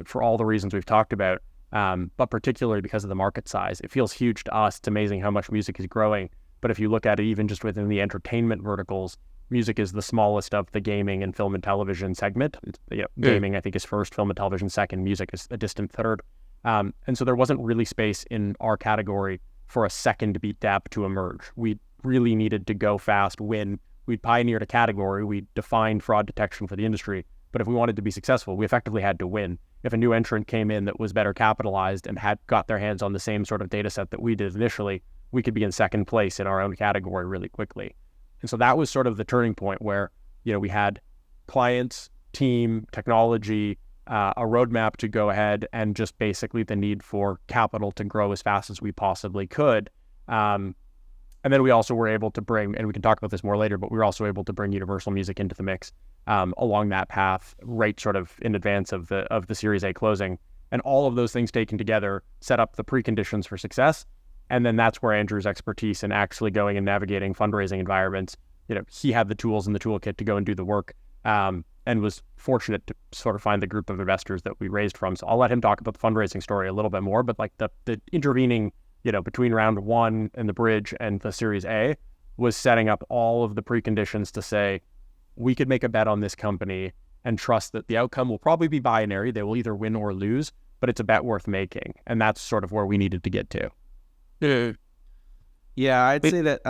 Speaker 2: for all the reasons we've talked about, but particularly because of the market size, it feels huge to us. It's amazing how much music is growing. But if you look at it, even just within the entertainment verticals, music is the smallest of the gaming and film and television segment. Gaming, I think, is first, film and television second, music is a distant third. And so there wasn't really space in our category for a second Beatdapp to emerge. We really needed to go fast, win. We pioneered a category. We defined fraud detection for the industry. But if we wanted to be successful, we effectively had to win. If a new entrant came in that was better capitalized and had got their hands on the same sort of data set that we did initially, we could be in second place in our own category really quickly. And so that was sort of the turning point where, we had clients, team, technology, a roadmap to go ahead, and just basically the need for capital to grow as fast as we possibly could. And then we also were able to bring, and we can talk about this more later, but we were also able to bring Universal Music into the mix along that path, right sort of in advance of the Series A closing. And all of those things taken together set up the preconditions for success. And then that's where Andrew's expertise in actually going and navigating fundraising environments, he had the tools in the toolkit to go and do the work, and was fortunate to sort of find the group of investors that we raised from. So I'll let him talk about the fundraising story a little bit more, but like the intervening, between round one and the bridge and the Series A was setting up all of the preconditions to say, we could make a bet on this company and trust that the outcome will probably be binary. They will either win or lose, but it's a bet worth making. And that's sort of where we needed to get to.
Speaker 1: Yeah, I'd say that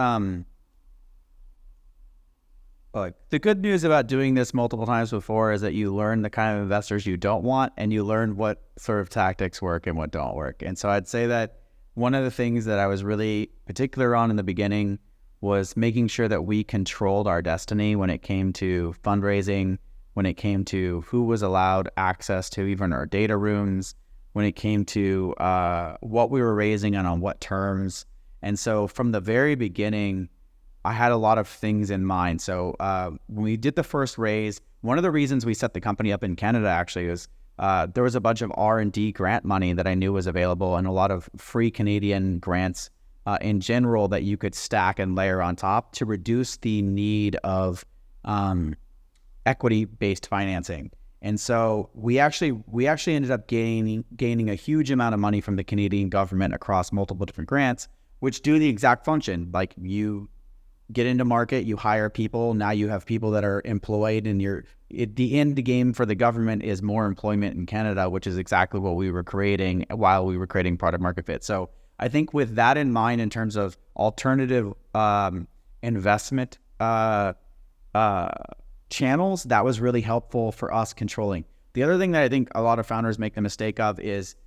Speaker 1: the good news about doing this multiple times before is that you learn the kind of investors you don't want, and you learn what sort of tactics work and what don't work. And so I'd say that one of the things that I was really particular on in the beginning was making sure that we controlled our destiny when it came to fundraising, when it came to who was allowed access to even our data rooms, when it came to what we were raising and on what terms. And so from the very beginning, I had a lot of things in mind. So when we did the first raise, one of the reasons we set the company up in Canada actually was there was a bunch of R&D grant money that I knew was available, and a lot of free Canadian grants in general that you could stack and layer on top to reduce the need of equity-based financing. And so we actually ended up gaining a huge amount of money from the Canadian government across multiple different grants, which do the exact function. Like, you get into market, you hire people, now you have people that are employed, and the end game for the government is more employment in Canada, which is exactly what we were creating while we were creating product market fit. So I think with that in mind, in terms of alternative investment channels, that was really helpful for us controlling. The other thing that I think a lot of founders make the mistake of is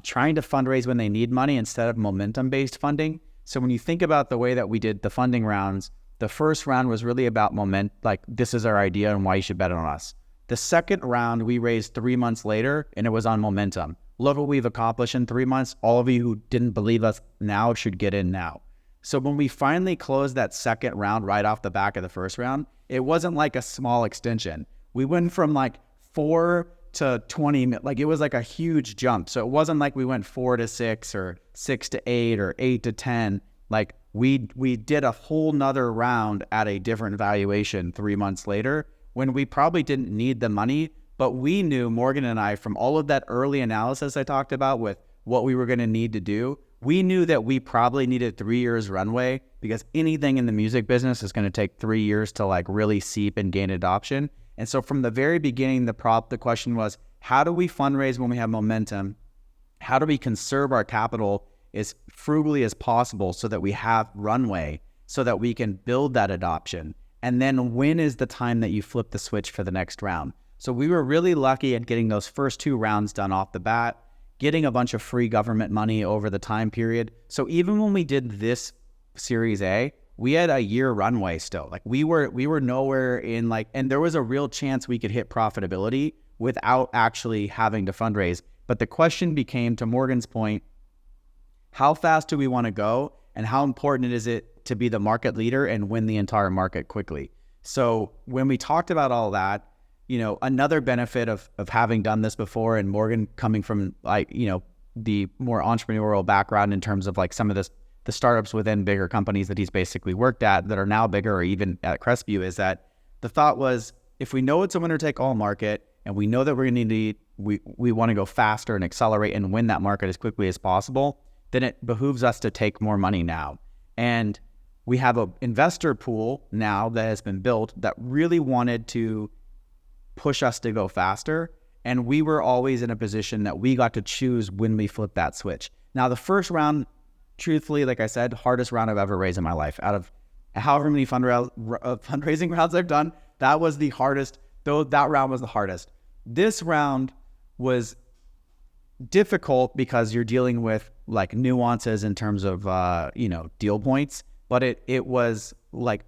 Speaker 1: trying to fundraise when they need money instead of momentum-based funding. So when you think about the way that we did the funding rounds, the first round was really about like, this is our idea and why you should bet on us. The second round we raised 3 months later, and it was on momentum. Look what we've accomplished in 3 months. All of you who didn't believe us now should get in now. So when we finally closed that second round right off the back of the first round, it wasn't like a small extension. We went from like 4 to 20, like it was like a huge jump. So it wasn't like we went 4 to 6 or 6 to 8 or 8 to 10. Like we did a whole nother round at a different valuation 3 months later, when we probably didn't need the money, but we knew, Morgan and I, from all of that early analysis I talked about with what we were going to need to do, we knew that we probably needed 3 years runway, because anything in the music business is going to take 3 years to like really seep and gain adoption. And so from the very beginning, the question was, how do we fundraise when we have momentum? How do we conserve our capital as frugally as possible so that we have runway, so that we can build that adoption? And then when is the time that you flip the switch for the next round? So we were really lucky at getting those first 2 rounds done off the bat, getting a bunch of free government money over the time period. So even when we did this Series A, we had a year runway still. Like we were nowhere in like, and there was a real chance we could hit profitability without actually having to fundraise. But the question became, to Morgan's point, how fast do we want to go, and how important is it to be the market leader and win the entire market quickly? So when we talked about all that, another benefit of having done this before, and Morgan coming from the more entrepreneurial background in terms of like some of the startups within bigger companies that he's basically worked at that are now bigger, or even at Crestview, is that the thought was, if we know it's a winner take all market and we know that we're going to need, we want to go faster and accelerate and win that market as quickly as possible, then it behooves us to take more money now. And we have an investor pool now that has been built that really wanted to push us to go faster. And we were always in a position that we got to choose when we flipped that switch. Now, the first round, truthfully, like I said, hardest round I've ever raised in my life. Out of however many fundraising rounds I've done, that was the hardest, though that round was the hardest. This round was difficult because you're dealing with like nuances in terms of, deal points, but it was like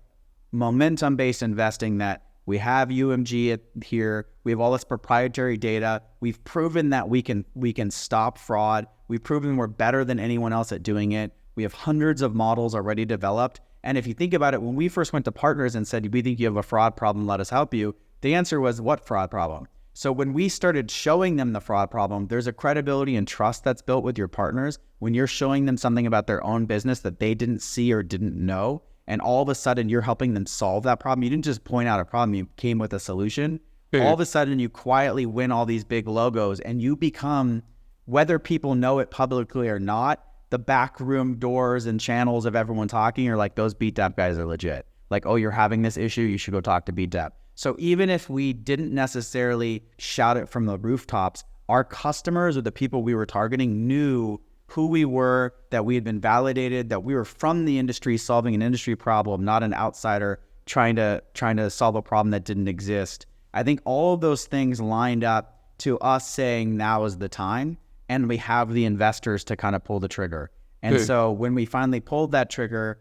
Speaker 1: momentum-based investing that we have UMG here. We have all this proprietary data. We've proven that we can stop fraud. We've proven we're better than anyone else at doing it. We have hundreds of models already developed. And if you think about it, when we first went to partners and said, we think you have a fraud problem, let us help you, the answer was, what fraud problem? So when we started showing them the fraud problem, there's a credibility and trust that's built with your partners when you're showing them something about their own business that they didn't see or didn't know. And all of a sudden you're helping them solve that problem. You didn't just point out a problem, you came with a solution. All of a sudden you quietly win all these big logos, and you become, whether people know it publicly or not, the backroom doors and channels of everyone talking are like, those Beatdapp guys are legit. Like, oh, you're having this issue, you should go talk to Beatdapp. So even if we didn't necessarily shout it from the rooftops, our customers or the people we were targeting knew who we were, that we had been validated, that we were from the industry solving an industry problem, not an outsider trying to solve a problem that didn't exist. I think all of those things lined up to us saying now is the time, and we have the investors to kind of pull the trigger. And so when we finally pulled that trigger,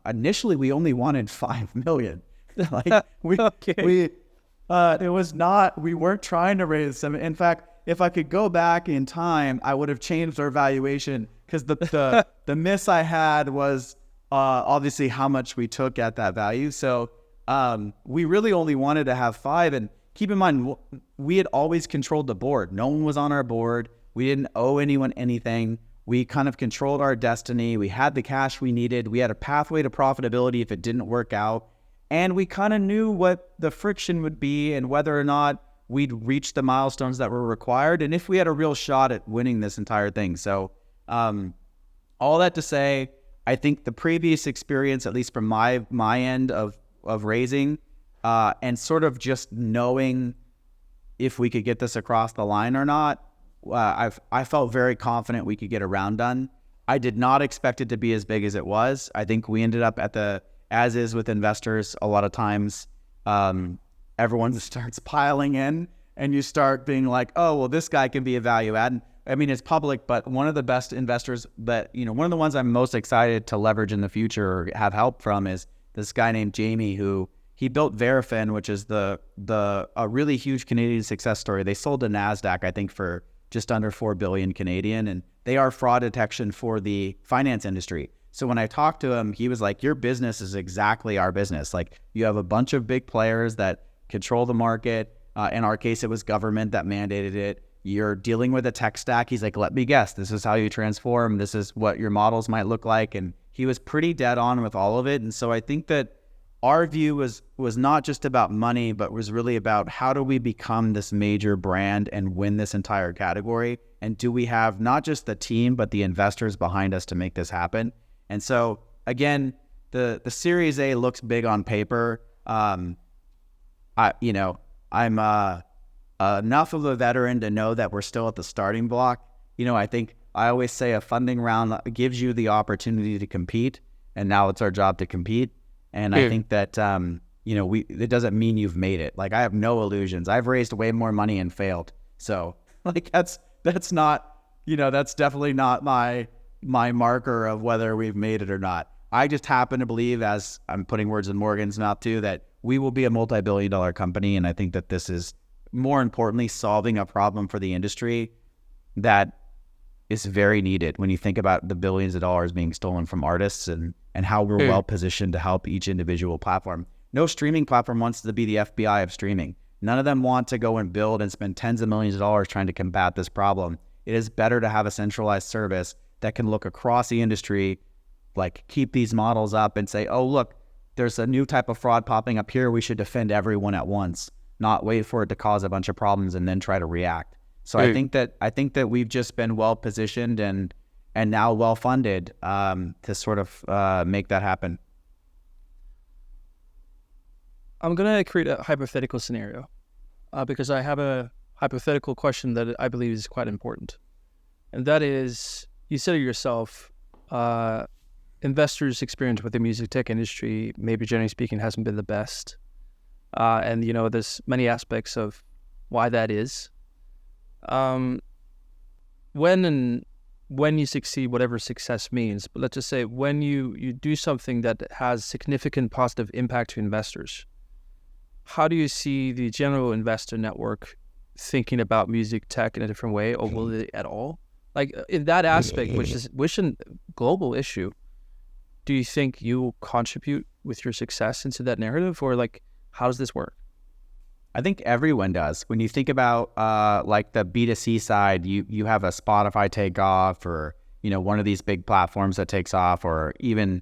Speaker 1: initially we only wanted 5 million. Like we weren't trying to raise some. In fact, if I could go back in time, I would have changed our valuation, because the miss I had was obviously how much we took at that value. So we really only wanted to have 5. And keep in mind, we had always controlled the board. No one was on our board. We didn't owe anyone anything. We kind of controlled our destiny. We had the cash we needed. We had a pathway to profitability if it didn't work out. And we kind of knew what the friction would be and whether or not we'd reach the milestones that were required, and if we had a real shot at winning this entire thing. So all that to say, I think the previous experience, at least from my end of raising, and sort of just knowing if we could get this across the line or not, I felt very confident we could get a round done. I did not expect it to be as big as it was. I think we ended up as is with investors, a lot of times, everyone starts piling in, and you start being like, oh, well, this guy can be a value add. I mean, it's public, but one of the best investors that, one of the ones I'm most excited to leverage in the future or have help from is this guy named Jamie, who he built Verifin, which is a really huge Canadian success story. They sold to NASDAQ, I think, for just under 4 billion Canadian, and they are fraud detection for the finance industry. So when I talked to him, he was like, your business is exactly our business. Like, you have a bunch of big players that control the market. In our case, it was government that mandated it. You're dealing with a tech stack. He's like, let me guess, this is how you transform. This is what your models might look like. And he was pretty dead on with all of it. And so I think that our view was not just about money, but was really about how do we become this major brand and win this entire category? And do we have not just the team, but the investors behind us to make this happen? And so again, the Series A looks big on paper. I'm enough of a veteran to know that we're still at the starting block. I think I always say a funding round gives you the opportunity to compete, and now it's our job to compete. And I think that, it doesn't mean you've made it. Like, I have no illusions. I've raised way more money and failed. So like, that's not, that's definitely not my marker of whether we've made it or not. I just happen to believe, as I'm putting words in Morgan's mouth too, that we will be a multi-billion-dollar company. And I think that this is, more importantly, solving a problem for the industry that is very needed when you think about the billions of dollars being stolen from artists and how we're well positioned to help each individual platform. No streaming platform wants to be the FBI of streaming. None of them want to go and build and spend tens of millions of dollars trying to combat this problem. It is better to have a centralized service that can look across the industry, like keep these models up and say, oh, look, there's a new type of fraud popping up here. We should defend everyone at once, not wait for it to cause a bunch of problems and then try to react. So I think that we've just been well positioned and now well funded to sort of make that happen.
Speaker 3: I'm going to create a hypothetical scenario because I have a hypothetical question that I believe is quite important. And that is, you said it yourself, investors' experience with the music tech industry, maybe generally speaking, hasn't been the best. And, there's many aspects of why that is. When you succeed, whatever success means, but let's just say when you do something that has significant positive impact to investors, how do you see the general investor network thinking about music tech in a different way, or will they at all? Like in that aspect, which is a global issue, do you think you will contribute with your success into that narrative, or like how does this work?
Speaker 1: I think everyone does. When you think about like the B2C side, you have a Spotify takeoff, or one of these big platforms that takes off, or even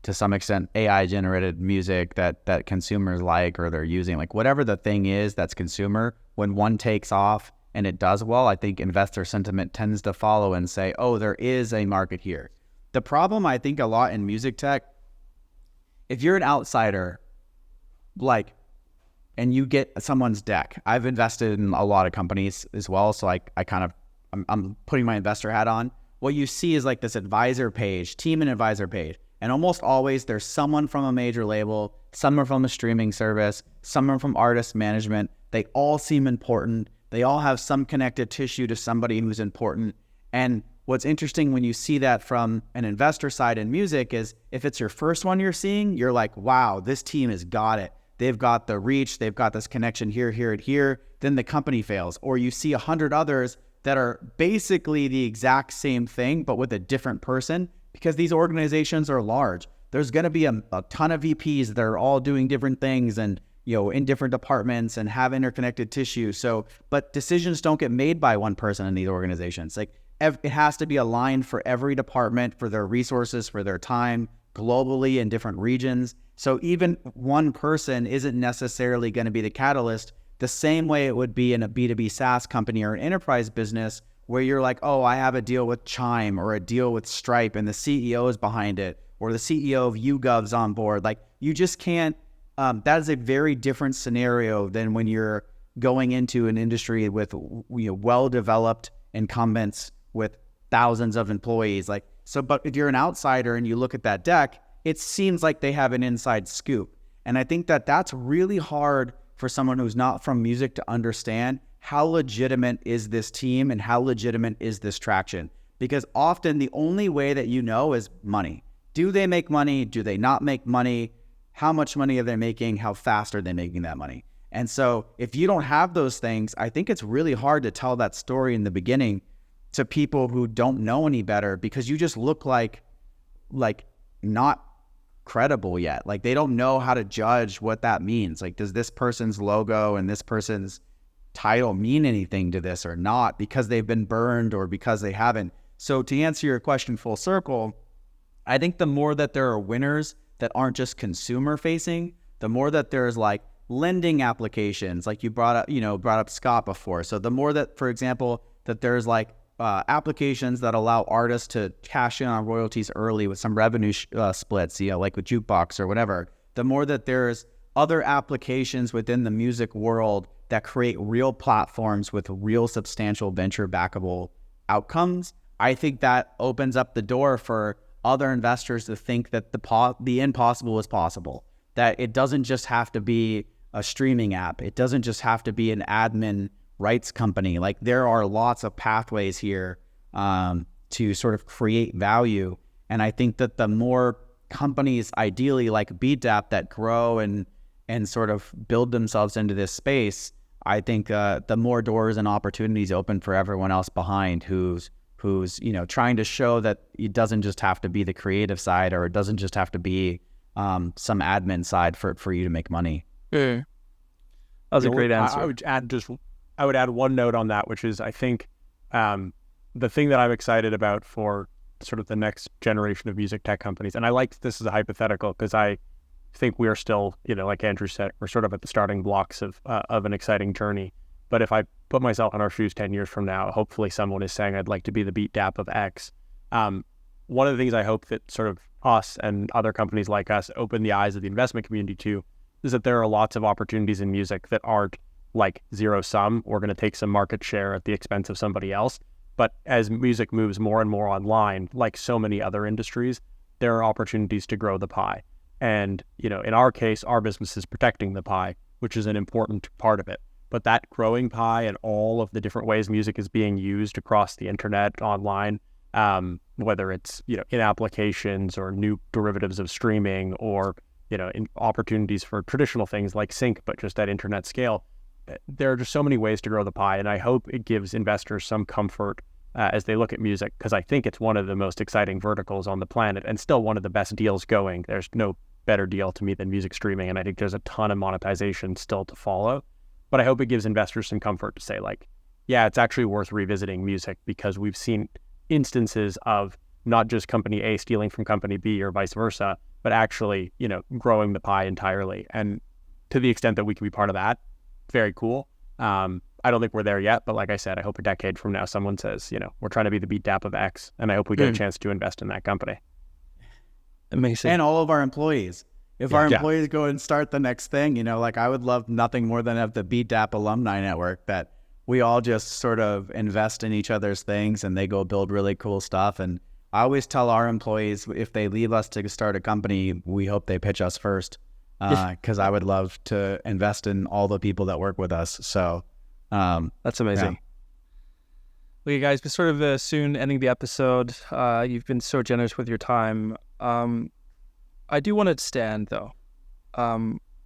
Speaker 1: to some extent AI generated music that consumers like or they're using. Like whatever the thing is that's consumer, when one takes off and it does well, I think investor sentiment tends to follow and say, oh, there is a market here. The problem I think a lot in music tech, if you're an outsider, and you get someone's deck. I've invested in a lot of companies as well, so I'm putting my investor hat on. What you see is like this advisor page, team and advisor page, and almost always there's someone from a major label, someone from a streaming service, someone from artist management. They all seem important. They all have some connective tissue to somebody who's important. And what's interesting when you see that from an investor side in music is if it's your first one you're seeing, you're like, wow, this team has got it. They've got the reach, they've got this connection here, here, and here, then the company fails. Or you see 100 others that are basically the exact same thing, but with a different person, because these organizations are large. There's gonna be a ton of VPs that are all doing different things and in different departments and have interconnected tissue. So, but decisions don't get made by one person in these organizations. Like it has to be aligned for every department, for their resources, for their time, globally in different regions. So even one person isn't necessarily going to be the catalyst the same way it would be in a B2B SaaS company or an enterprise business where you're like, oh, I have a deal with Chime or a deal with Stripe and the CEO is behind it, or the CEO of YouGov's on board. Like you just can't, that is a very different scenario than when you're going into an industry with well-developed incumbents with thousands of employees. But if you're an outsider and you look at that deck, it seems like they have an inside scoop. And I think that that's really hard for someone who's not from music to understand how legitimate is this team and how legitimate is this traction. Because often the only way that is money. Do they make money? Do they not make money? How much money are they making? How fast are they making that money? And so if you don't have those things, I think it's really hard to tell that story in the beginning to people who don't know any better, because you just look like not credible yet. Like they don't know how to judge what that means. Like, does this person's logo and this person's title mean anything to this or not, because they've been burned or because they haven't? So to answer your question full circle, I think the more that there are winners that aren't just consumer facing, the more that there's like lending applications, like you brought up Scott before. So the more that, for example, that there's like applications that allow artists to cash in on royalties early with some revenue splits, like with Jukebox or whatever, the more that there's other applications within the music world that create real platforms with real substantial venture backable outcomes, I think that opens up the door for other investors to think that the impossible is possible, that it doesn't just have to be a streaming app. It doesn't just have to be an admin rights company. Like there are lots of pathways here to sort of create value. And I think that the more companies, ideally like Beatdapp, that grow and sort of build themselves into this space, I think the more doors and opportunities open for everyone else behind who's trying to show that it doesn't just have to be the creative side, or it doesn't just have to be some admin side for you to make money.
Speaker 3: That was a great answer.
Speaker 2: I would add one note on that, which is I think the thing that I'm excited about for sort of the next generation of music tech companies, and I like this as a hypothetical because I think we are still, like Andrew said, we're sort of at the starting blocks of an exciting journey. But if I put myself in our shoes 10 years from now, hopefully someone is saying I'd like to be the Beatdapp of X. One of the things I hope that sort of us and other companies like us open the eyes of the investment community to is that there are lots of opportunities in music that aren't like zero sum. We're going to take some market share at the expense of somebody else. But as music moves more and more online, like so many other industries, there are opportunities to grow the pie. And, in our case, our business is protecting the pie, which is an important part of it. But that growing pie and all of the different ways music is being used across the internet, online, whether it's, in applications or new derivatives of streaming or, in opportunities for traditional things like sync, but just at internet scale, there are just so many ways to grow the pie. And I hope it gives investors some comfort as they look at music, because I think it's one of the most exciting verticals on the planet and still one of the best deals going. There's no better deal to me than music streaming. And I think there's a ton of monetization still to follow. But I hope it gives investors some comfort to say like, yeah, it's actually worth revisiting music because we've seen instances of not just company A stealing from company B or vice versa, but actually, growing the pie entirely. And to the extent that we can be part of that, very cool. I don't think we're there yet, but like I said, I hope a decade from now someone says, we're trying to be the Beatdapp of X, and I hope we get a chance to invest in that company.
Speaker 3: Amazing.
Speaker 1: And all of our employees. If our employees go and start the next thing, I would love nothing more than have the Beatdapp alumni network that we all just sort of invest in each other's things and they go build really cool stuff. And I always tell our employees, if they leave us to start a company, we hope they pitch us first, because I would love to invest in all the people that work with us. So
Speaker 3: that's amazing. Yeah. Well, you guys, we're sort of soon ending the episode. You've been so generous with your time. I do want to stand, though.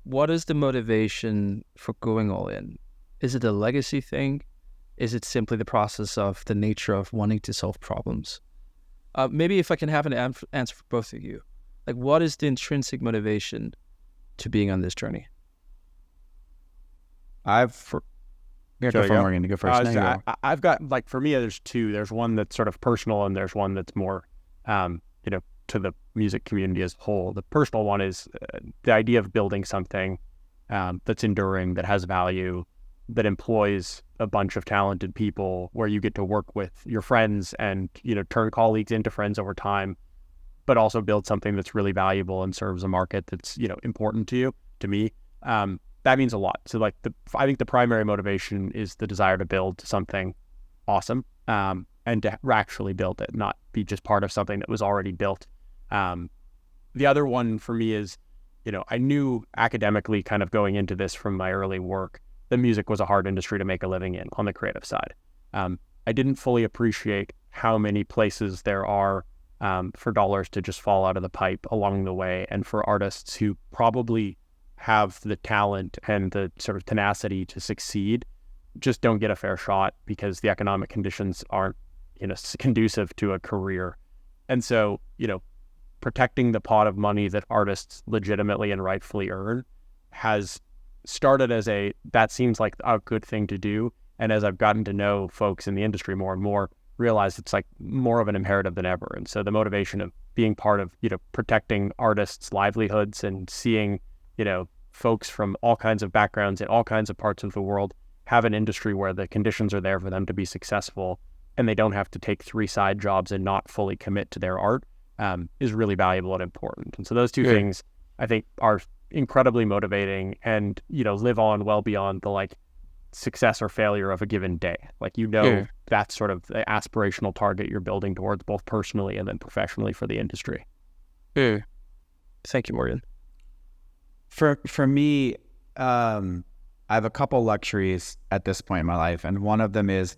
Speaker 3: What is the motivation for going all in? Is it a legacy thing? Is it simply the process of the nature of wanting to solve problems? Maybe if I can have an answer for both of you. Like, what is the intrinsic motivation to being on this journey?
Speaker 1: Morgan, to go first.
Speaker 2: I've got, like, for me, there's two. There's one that's sort of personal and there's one that's more, to the music community as a whole. The personal one is the idea of building something that's enduring, that has value, that employs a bunch of talented people, where you get to work with your friends and, turn colleagues into friends over time, but also build something that's really valuable and serves a market that's, important to you, to me. That means a lot. So like I think the primary motivation is the desire to build something awesome, and to actually build it, not be just part of something that was already built. The other one for me is, I knew academically kind of going into this from my early work, that music was a hard industry to make a living in on the creative side. I didn't fully appreciate how many places there are for dollars to just fall out of the pipe along the way, and for artists who probably have the talent and the sort of tenacity to succeed, just don't get a fair shot because the economic conditions aren't, conducive to a career. And so, protecting the pot of money that artists legitimately and rightfully earn has started as that seems like a good thing to do. And as I've gotten to know folks in the industry more and more, realize it's like more of an imperative than ever. And so the motivation of being part of, protecting artists' livelihoods and seeing, folks from all kinds of backgrounds in all kinds of parts of the world have an industry where the conditions are there for them to be successful and they don't have to take 3 side jobs and not fully commit to their art, is really valuable and important. And so those two things, I think, are incredibly motivating and, live on well beyond the success or failure of a given day. That's sort of the aspirational target you're building towards, both personally and then professionally for the industry.
Speaker 3: Thank you, Morgan.
Speaker 1: For me, I have a couple luxuries at this point in my life, and one of them is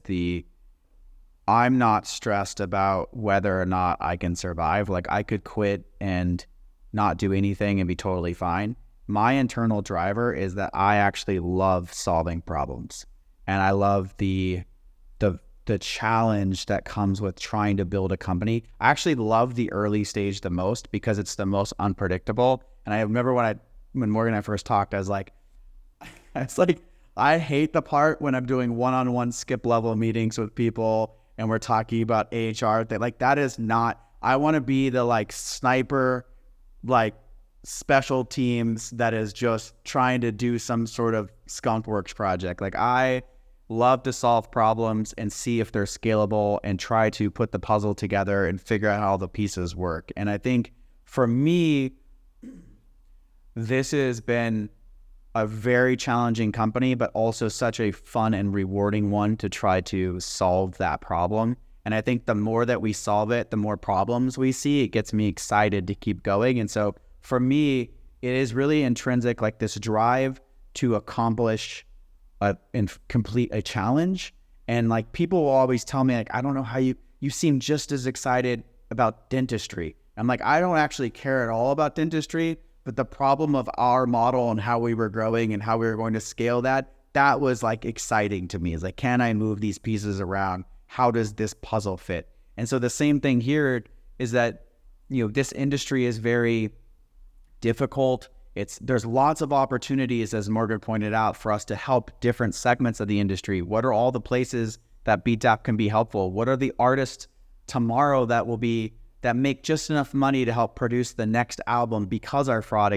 Speaker 1: I'm not stressed about whether or not I can survive. Like, I could quit and not do anything and be totally fine. My internal driver is that I actually love solving problems, and I love the challenge that comes with trying to build a company. I actually love the early stage the most because it's the most unpredictable. And I remember when Morgan and I first talked, I was like, I hate the part when I'm doing one-on-one skip level meetings with people and we're talking about AHR. That is not, I want to be the like sniper, like special teams that is just trying to do some sort of skunkworks project. Like I love to solve problems and see if they're scalable and try to put the puzzle together and figure out how the pieces work. And I think for me, this has been a very challenging company, but also such a fun and rewarding one to try to solve that problem. And I think the more that we solve it, the more problems we see, it gets me excited to keep going. And so for me, it is really intrinsic, like this drive to accomplish and complete a challenge. And like people will always tell me, like, I don't know how you seem just as excited about dentistry. I'm like, I don't actually care at all about dentistry, but the problem of our model and how we were growing and how we were going to scale that was like exciting to me. It's like, can I move these pieces around? How does this puzzle fit? And so the same thing here is that, this industry is very difficult. There's lots of opportunities, as Morgan pointed out, for us to help different segments of the industry. What are all the places that Beatdapp can be helpful? What are the artists tomorrow that make just enough money to help produce the next album because our fraud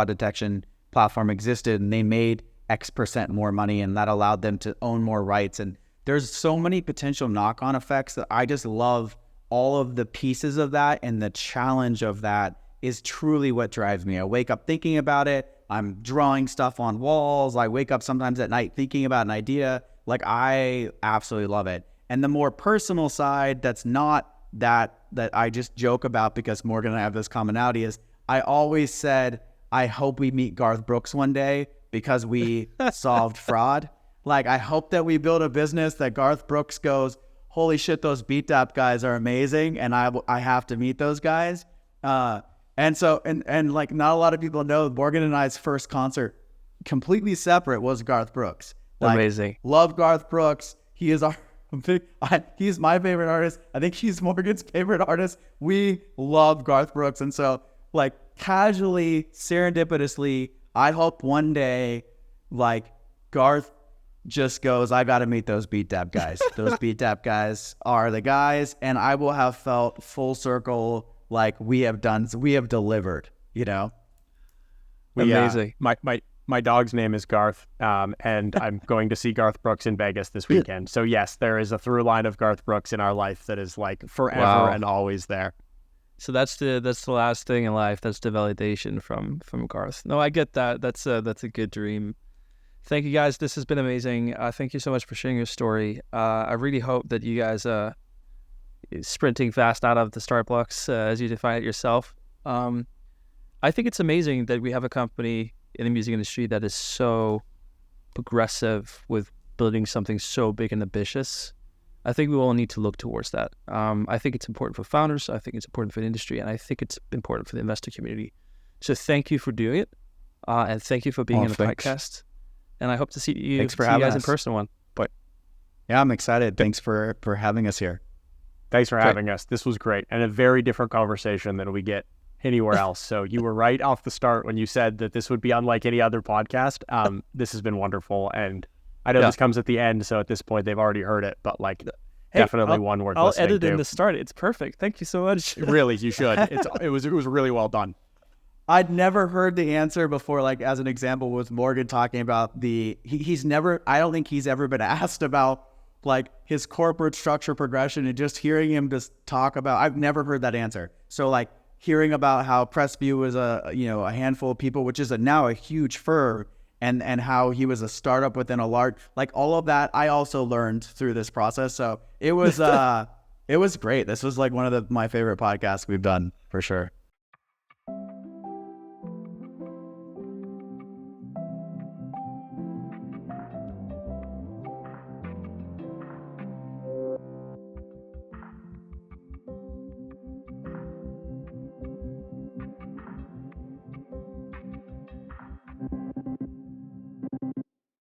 Speaker 1: detection platform existed and they made X% more money and that allowed them to own more rights? And there's so many potential knock-on effects that I just love. All of the pieces of that and the challenge of that is truly what drives me. I wake up thinking about it. I'm drawing stuff on walls. I wake up sometimes at night thinking about an idea. Like, I absolutely love it. And the more personal side, that's not that I just joke about because Morgan and I have this commonality, is I always said, I hope we meet Garth Brooks one day because we solved fraud. Like, I hope that we build a business that Garth Brooks goes, holy shit, those Beatdapp guys are amazing, and I have to meet those guys. And so, and like, not a lot of people know, Morgan and I's first concert, completely separate, was Garth Brooks. Like,
Speaker 3: amazing.
Speaker 1: Love Garth Brooks. He is he's my favorite artist. I think he's Morgan's favorite artist. We love Garth Brooks. And so, like, casually, serendipitously, I hope one day, like, Garth just goes, I got to meet those Beatdapp guys. Those Beatdapp guys are the guys. And I will have felt full circle, like we have delivered,
Speaker 3: Amazing.
Speaker 2: My dog's name is Garth, and I'm going to see Garth Brooks in Vegas this weekend. So yes, there is a through line of Garth Brooks in our life that is like forever and always there.
Speaker 3: So that's the last thing in life. That's the validation from Garth. No, I get that. That's a good dream. Thank you guys. This has been amazing. Thank you so much for sharing your story. I really hope that you guys sprinting fast out of the start blocks as you define it yourself. I think it's amazing that we have a company in the music industry that is so progressive with building something so big and ambitious. I think we all need to look towards that. I think it's important for founders. I think it's important for the industry, and I think it's important for the investor community. So thank you for doing it, and thank you for being in the podcast. And I hope to see you guys in person one. But
Speaker 1: yeah, I'm excited. Thanks for having us here.
Speaker 2: Thanks for having us. This was great, and a very different conversation than we get anywhere else. So you were right off the start when you said that this would be unlike any other podcast. This has been wonderful, and I know this comes at the end, so at this point they've already heard it, but like, definitely one worth listening to.
Speaker 3: I'll edit in the start. It's perfect. Thank you so much.
Speaker 2: Really, you should. It was really well done.
Speaker 1: I'd never heard the answer before, like, as an example, with Morgan talking about I don't think he's ever been asked about like his corporate structure progression, and just hearing him just talk about, I've never heard that answer. So like hearing about how Prestview was a handful of people, which is now a huge firm, and how he was a startup within a large, like all of that, I also learned through this process. So it was, it was great. This was like one of my favorite podcasts we've done for sure.